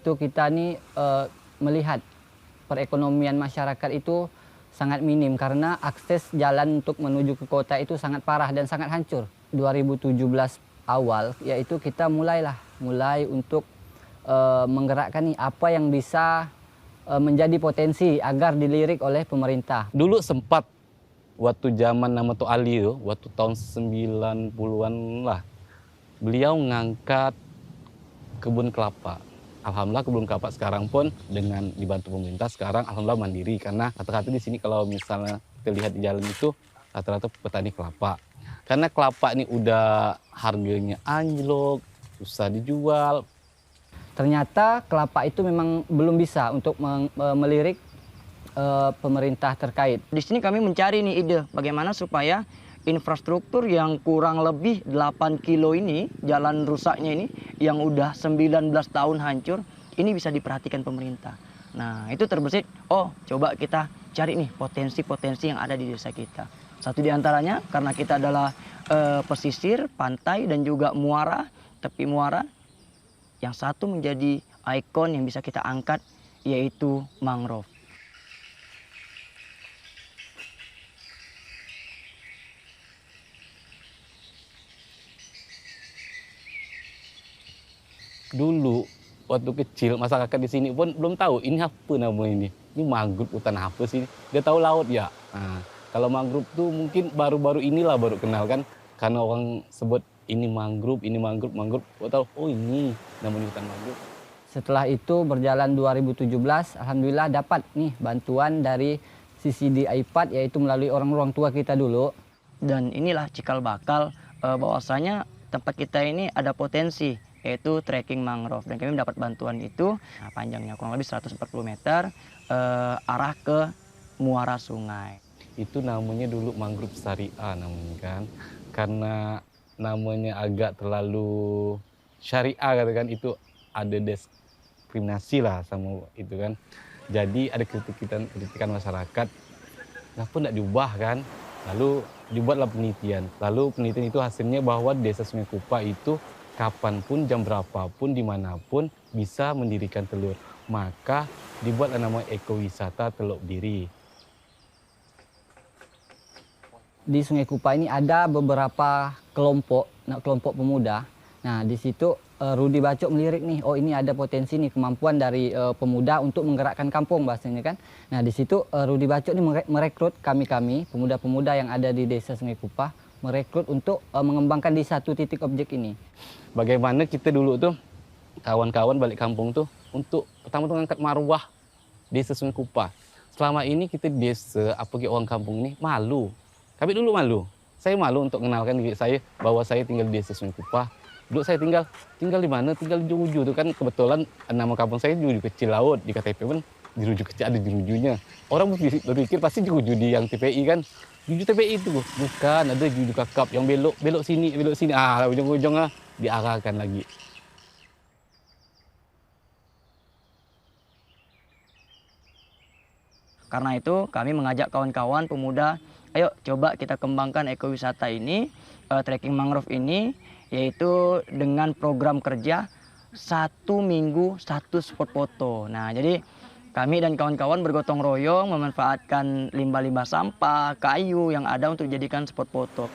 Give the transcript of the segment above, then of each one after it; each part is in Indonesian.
itu kita nih melihat perekonomian masyarakat itu sangat minim karena akses jalan untuk menuju ke kota itu sangat parah dan sangat hancur. 2017 awal yaitu kita mulai untuk menggerakkan nih apa yang bisa menjadi potensi agar dilirik oleh pemerintah. Dulu sempat waktu zaman nama Tok Ali itu, waktu tahun 90-an lah, beliau ngangkat kebun kelapa. Alhamdulillah kebun kelapa sekarang pun dengan dibantu pemerintah sekarang alhamdulillah mandiri, karena rata-rata di sini kalau misalnya kita lihat di jalan itu rata-rata petani kelapa. Karena kelapa ini udah harganya anjlok, susah dijual. Ternyata kelapa itu memang belum bisa untuk melirik pemerintah terkait. Di sini kami mencari nih ide bagaimana supaya infrastruktur yang kurang lebih 8 kilo ini, jalan rusaknya ini, yang udah 19 tahun hancur, ini bisa diperhatikan pemerintah. Nah, itu terbesit, coba kita cari nih potensi-potensi yang ada di desa kita. Satu di antaranya, karena kita adalah pesisir, pantai, dan juga muara, tepi muara, yang satu menjadi ikon yang bisa kita angkat, yaitu mangrove. Dulu waktu kecil masyarakat di sini pun belum tahu ini apa namanya ini. Ini mangrove, hutan apa sih? Dia tahu laut ya. Nah, kalau mangrove tuh mungkin baru-baru inilah baru kenal kan, karena orang sebut ini mangrove, mangrove. Gua tahu, oh ini namanya hutan mangrove. Setelah itu berjalan 2017, alhamdulillah dapat nih bantuan dari CCD IPAD, yaitu melalui orang tua kita dulu. Dan inilah cikal bakal bahwasanya tempat kita ini ada potensi, yaitu trekking mangrove, dan kami mendapat bantuan itu. Panjangnya kurang lebih 140 meter arah ke muara sungai. Itu namanya dulu mangrove syariah namanya kan, karena namanya agak terlalu syariah kan, itu ada diskriminasi lah sama itu kan. Jadi ada kritikan masyarakat, kenapa tidak diubah kan? Lalu dibuatlah penelitian. Lalu penelitian itu hasilnya bahwa desa Sungai Kupa itu kapanpun, jam berapapun, dimanapun bisa mendirikan telur. Maka dibuatlah nama ekowisata Teluk Biri. Di Sungai Kupa ini ada beberapa kelompok pemuda. Nah, di situ Rudi Bacok melirik nih, oh ini ada potensi nih, kemampuan dari pemuda untuk menggerakkan kampung bahasanya kan. Nah, di situ Rudi Bacok nih merekrut kami pemuda-pemuda yang ada di desa Sungai Kupa, merekrut untuk mengembangkan di satu titik objek ini. Bagaimana kita dulu tuh kawan-kawan balik kampung tuh untuk pertama tuh ngangkat marwah desa Sungai Kupa. Selama ini kita di desa, apalagi orang kampung ini malu. Kami dulu malu. Saya malu untuk mengenalkan diri saya bahwa saya tinggal di desa Sungai Kupa. Dulu saya tinggal di mana? Tinggal di Juju tuh kan, kebetulan nama kampung saya Juju Kecil Laut. Di KTP pun di Juju Kecil ada di Jujunya. Orang berpikir pasti Juju di yang TPI kan. Juju TPI itu bukan, ada Juju Kakap yang belok sini. Ujung-ujungnya diarahkan lagi. Karena itu kami mengajak kawan-kawan pemuda, ayo coba kita kembangkan ekowisata ini, trekking mangrove ini, yaitu dengan program kerja 1 minggu 1 spot foto. Nah, jadi kami dan kawan-kawan bergotong royong memanfaatkan limbah-limbah sampah, kayu yang ada untuk dijadikan spot foto.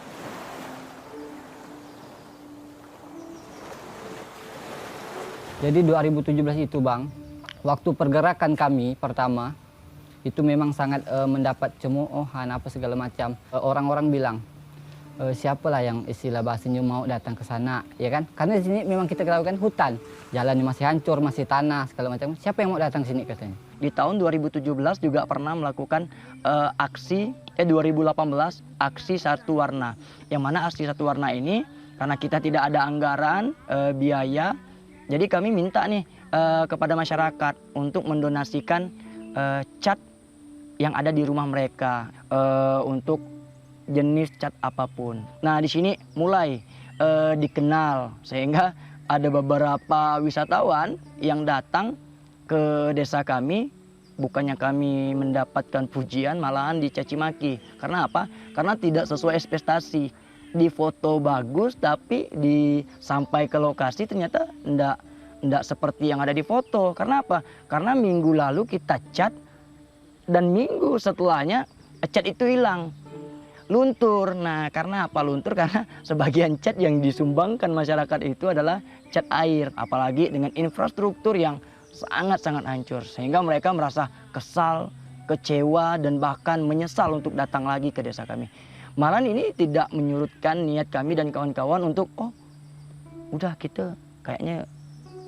Jadi 2017 itu Bang, waktu pergerakan kami pertama, itu memang sangat mendapat cemoohan apa segala macam. Orang-orang bilang, siapalah yang istilah bahasanya mau datang ke sana, ya kan? Karena di sini memang kita tahu kan hutan, jalannya masih hancur, masih tanah segala macam. Siapa yang mau datang ke sini katanya? Di tahun 2017 juga pernah melakukan aksi 2018 aksi Satu Warna. Yang mana aksi Satu Warna ini karena kita tidak ada anggaran biaya, jadi kami minta nih kepada masyarakat untuk mendonasikan cat yang ada di rumah mereka untuk jenis cat apapun. Nah, di sini mulai dikenal sehingga ada beberapa wisatawan yang datang ke desa kami, bukannya kami mendapatkan pujian, malahan dicaci maki. Karena apa? Karena tidak sesuai ekspektasi. Di foto bagus, tapi sampai ke lokasi ternyata tidak seperti yang ada di foto. Karena apa? Karena minggu lalu kita cat dan minggu setelahnya cat itu hilang, luntur. Nah, karena apa luntur? Karena sebagian cat yang disumbangkan masyarakat itu adalah cat air, apalagi dengan infrastruktur yang sangat-sangat hancur, sehingga mereka merasa kesal, kecewa, dan bahkan menyesal untuk datang lagi ke desa kami. Malahan ini tidak menyurutkan niat kami dan kawan-kawan untuk, oh udah kita kayaknya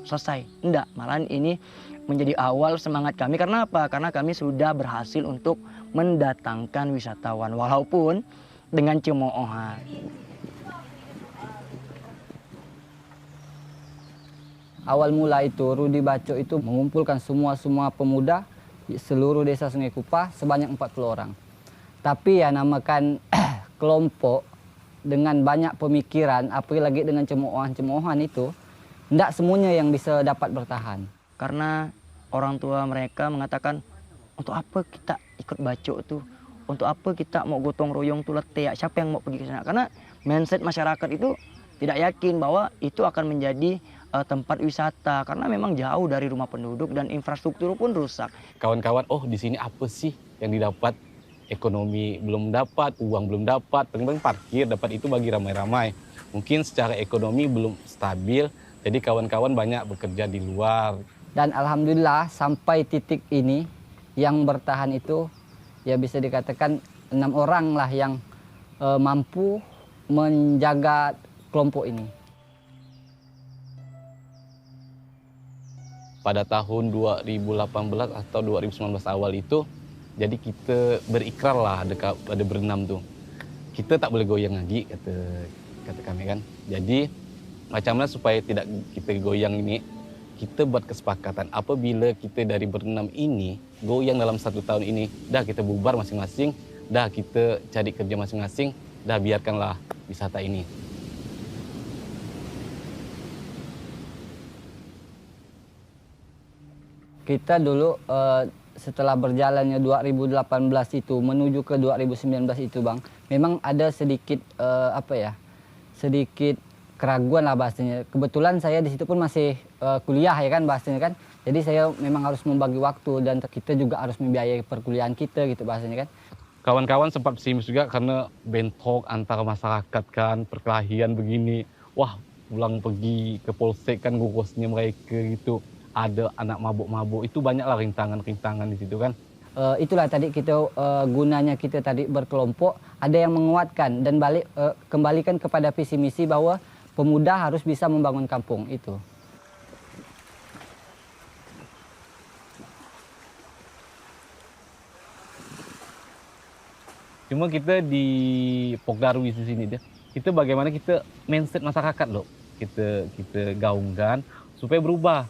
selesai. Enggak, malahan ini menjadi awal semangat kami. Karena apa? Karena kami sudah berhasil untuk mendatangkan wisatawan, walaupun dengan cemoohan. Awal mula itu Rudi Bacok itu mengumpulkan semua pemuda di seluruh desa Sungai Kupah sebanyak 40 orang. Tapi ya namakan kelompok dengan banyak pemikiran, apalagi dengan cemoohan-cemoohan itu, tidak semuanya yang bisa dapat bertahan. Karena orang tua mereka mengatakan, untuk apa kita ikut Bacok tuh? Untuk apa kita mau gotong royong tuh letih? Siapa yang mau pergi ke sana? Karena mindset masyarakat itu tidak yakin bahwa itu akan menjadi tempat wisata, karena memang jauh dari rumah penduduk dan infrastruktur pun rusak. Kawan-kawan, oh di sini apa sih yang didapat? Ekonomi belum dapat, uang belum dapat, paling parkir dapat, itu bagi ramai-ramai. Mungkin secara ekonomi belum stabil, jadi kawan-kawan banyak bekerja di luar. Dan alhamdulillah sampai titik ini yang bertahan itu ya bisa dikatakan 6 orang lah yang mampu menjaga kelompok ini. Pada tahun 2018 atau 2019 awal itu, jadi kita berikrar lah ada berenam tuh. Kita tak boleh goyang lagi, kata kami kan. Jadi macam mana supaya tidak kita goyang ini, kita buat kesepakatan apabila kita dari berenam ini goyang dalam 1 tahun ini, dah kita bubar masing-masing, dah kita cari kerja masing-masing, dah biarkanlah wisata ini. Kita dulu setelah berjalannya 2018 itu menuju ke 2019 itu Bang, memang ada sedikit sedikit keraguan lah bahasanya. Kebetulan saya di situ pun masih kuliah ya kan bahasanya kan. Jadi saya memang harus membagi waktu dan kita juga harus membiayai perkuliahan kita gitu bahasanya kan. Kawan-kawan sempat pesimis juga karena bentrok antara masyarakat kan, perkelahian begini. Wah, pulang pergi ke polsek kan ngurusnya mereka gitu. Ada anak mabuk-mabuk, itu banyaklah rintangan-rintangan di situ kan. Itulah tadi kita gunanya kita tadi berkelompok, ada yang menguatkan dan kembalikan kepada visi misi bahwa pemuda harus bisa membangun kampung itu. Cuma kita di Pokdarwis di sini dia, kita bagaimana kita mindset masyarakat loh, kita gaungkan supaya berubah.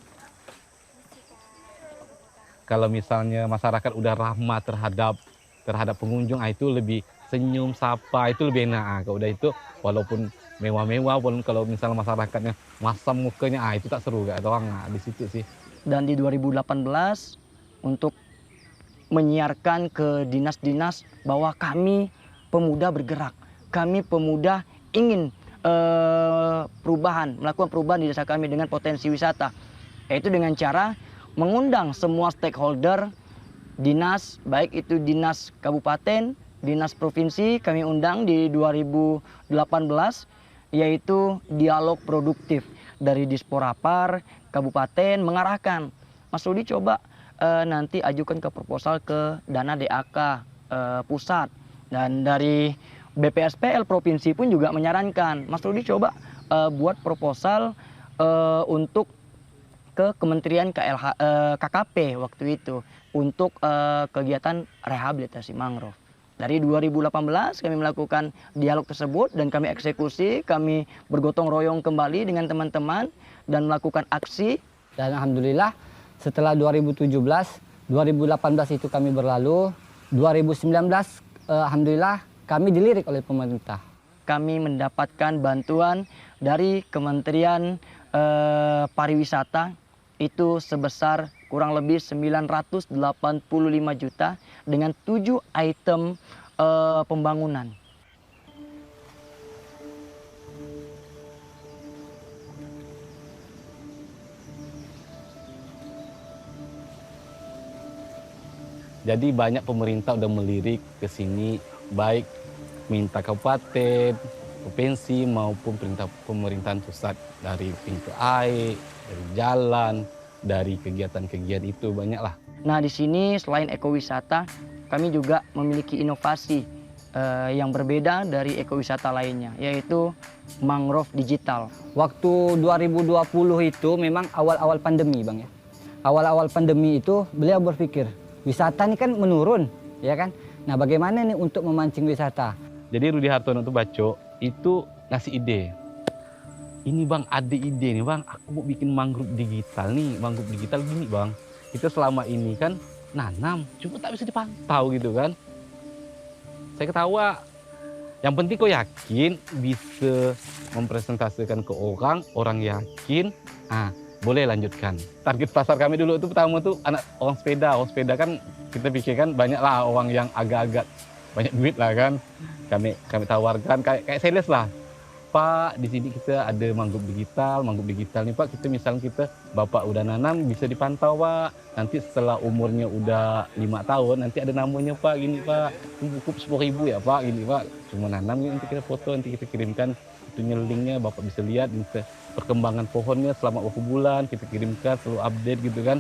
Kalau misalnya masyarakat udah ramah terhadap pengunjung, itu lebih senyum, sapa, itu lebih enak. Kalau udah itu, walaupun mewah-mewah, walaupun kalau misalnya masyarakatnya masam mukanya, itu tak seru gak doang. Di situ sih. Dan di 2018 untuk menyiarkan ke dinas-dinas bahwa kami pemuda bergerak, kami pemuda ingin melakukan perubahan di desa kami dengan potensi wisata, yaitu dengan cara mengundang semua stakeholder, dinas, baik itu dinas kabupaten, dinas provinsi, kami undang di 2018, yaitu dialog produktif dari Disporapar, kabupaten, mengarahkan, Mas Rudi coba nanti ajukan ke proposal ke dana DAK pusat, dan dari BPSPL provinsi pun juga menyarankan, Mas Rudi coba buat proposal untuk ke Kementerian KKP waktu itu untuk kegiatan rehabilitasi mangrove. Dari 2018 kami melakukan dialog tersebut dan kami eksekusi, kami bergotong royong kembali dengan teman-teman dan melakukan aksi. Dan alhamdulillah setelah 2017, 2018 itu kami berlalu, 2019 alhamdulillah kami dilirik oleh pemerintah. Kami mendapatkan bantuan dari Kementerian Pariwisata itu sebesar kurang lebih 985 juta dengan 7 item pembangunan. Jadi banyak pemerintah udah melirik ke sini, baik minta kabupaten, provinsi maupun pemerintahan pusat, dari pintu air, dari jalan, dari kegiatan-kegiatan itu banyaklah. Nah, di sini selain ekowisata, kami juga memiliki inovasi yang berbeda dari ekowisata lainnya, yaitu mangrove digital. Waktu 2020 itu memang awal-awal pandemi, Bang ya. Awal-awal pandemi itu beliau berpikir, wisata ini kan menurun, ya kan? Nah, bagaimana nih untuk memancing wisata? Jadi Rudi Hartono tuh Baco itu ngasih ide. Ini Bang, ada ide nih Bang, aku mau bikin mangrove digital nih. Mangrove digital gini Bang, kita selama ini kan nanam, cuma tak bisa dipantau gitu kan. Saya ketawa. Yang penting kau yakin bisa mempresentasikan ke orang, orang yakin, boleh lanjutkan. Target pasar kami dulu itu pertama tuh anak orang sepeda. Orang sepeda kan kita pikirkan banyak lah orang yang agak-agak banyak duit lah kan. Kami tawarkan kayak sales lah. Pak, di sini kita ada mangrove digital nih Pak. Kita Bapak udah nanam bisa dipantau Pak. Nanti setelah umurnya udah 5 tahun nanti ada namanya Pak, gini Pak. Cukup 10.000 ya Pak, gini Pak. Cuma nanam nanti kita foto, nanti kita kirimkan itunya linknya, Bapak bisa lihat bisa perkembangan pohonnya selama beberapa bulan, kita kirimkan selalu update gitu kan.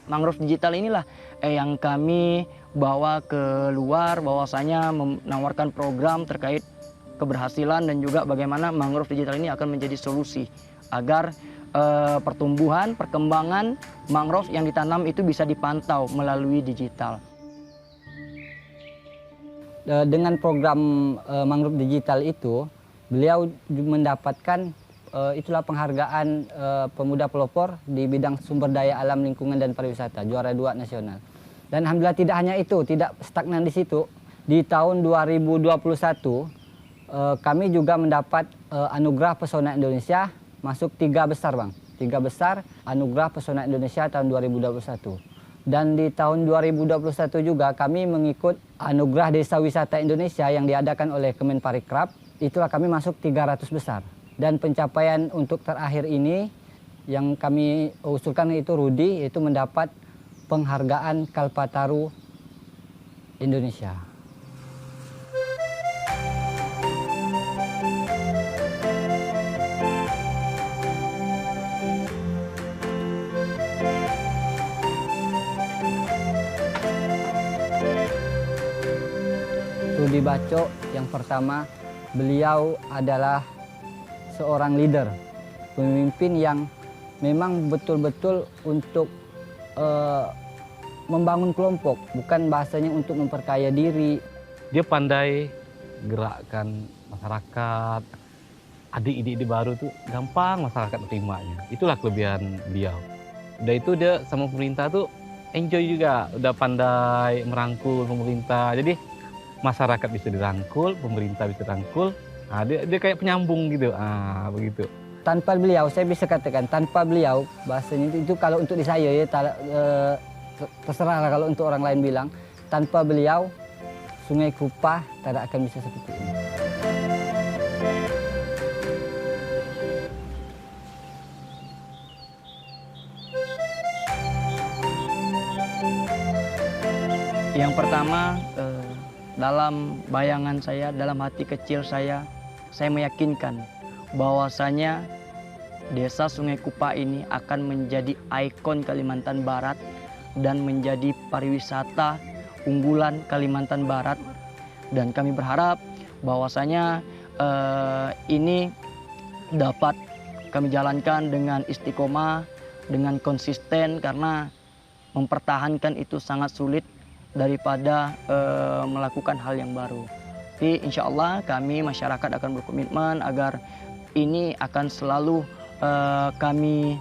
Mangrove digital inilah yang kami bawa ke luar, bahwasanya menawarkan program terkait keberhasilan dan juga bagaimana mangrove digital ini akan menjadi solusi agar pertumbuhan, perkembangan mangrove yang ditanam itu bisa dipantau melalui digital. Dengan program mangrove digital itu, beliau mendapatkan itulah penghargaan pemuda pelopor di bidang sumber daya alam, lingkungan dan pariwisata, juara 2 nasional. Dan alhamdulillah tidak hanya itu, tidak stagnan di situ. Di tahun 2021 kami juga mendapat anugerah pesona Indonesia, masuk 3 besar Bang. 3 besar anugerah pesona Indonesia tahun 2021. Dan di tahun 2021 juga kami mengikut anugerah desa wisata Indonesia yang diadakan oleh Kemenparikrab. Itulah kami masuk 300 besar. Dan pencapaian untuk terakhir ini yang kami usulkan itu Rudi, itu mendapat penghargaan Kalpataru Indonesia. Rudi Baco yang pertama, beliau adalah seorang leader, pemimpin yang memang betul-betul untuk membangun kelompok, bukan bahasanya untuk memperkaya diri. Dia pandai gerakkan masyarakat, ada ide-ide baru tuh gampang masyarakat terimanya. Itulah kelebihan beliau. Udah itu dia sama pemerintah tuh enjoy juga, udah pandai merangkul pemerintah. Jadi masyarakat bisa dirangkul, pemerintah bisa dirangkul. Dia kayak penyambung gitu, begitu. Tanpa beliau, saya bisa katakan tanpa beliau, bahasanya itu kalau untuk di saya ya, terserah kalau untuk orang lain bilang, tanpa beliau Sungai Kupah tidak akan bisa seperti ini. Yang pertama, dalam bayangan saya, dalam hati kecil saya meyakinkan bahwasanya desa Sungai Kupah ini akan menjadi ikon Kalimantan Barat dan menjadi pariwisata unggulan Kalimantan Barat. Dan kami berharap bahwasanya ini dapat kami jalankan dengan istiqomah, dengan konsisten, karena mempertahankan itu sangat sulit daripada melakukan hal yang baru. Tapi insya Allah kami masyarakat akan berkomitmen agar ini akan selalu kami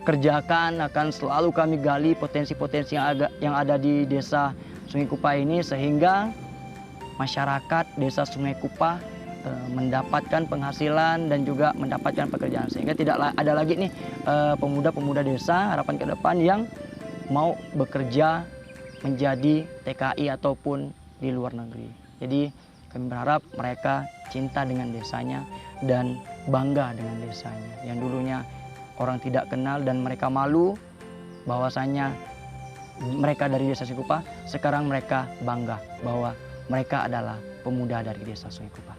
kerjakan, akan selalu kami gali potensi-potensi yang ada di desa Sungai Kupah ini, sehingga masyarakat desa Sungai Kupah mendapatkan penghasilan dan juga mendapatkan pekerjaan, sehingga tidak ada lagi nih pemuda-pemuda desa harapan ke depan yang mau bekerja menjadi TKI ataupun di luar negeri. Jadi kami berharap mereka cinta dengan desanya dan bangga dengan desanya. Yang dulunya orang tidak kenal dan mereka malu bahwasanya mereka dari Desa Sungai Kupa, sekarang mereka bangga bahwa mereka adalah pemuda dari Desa Sungai Kupa.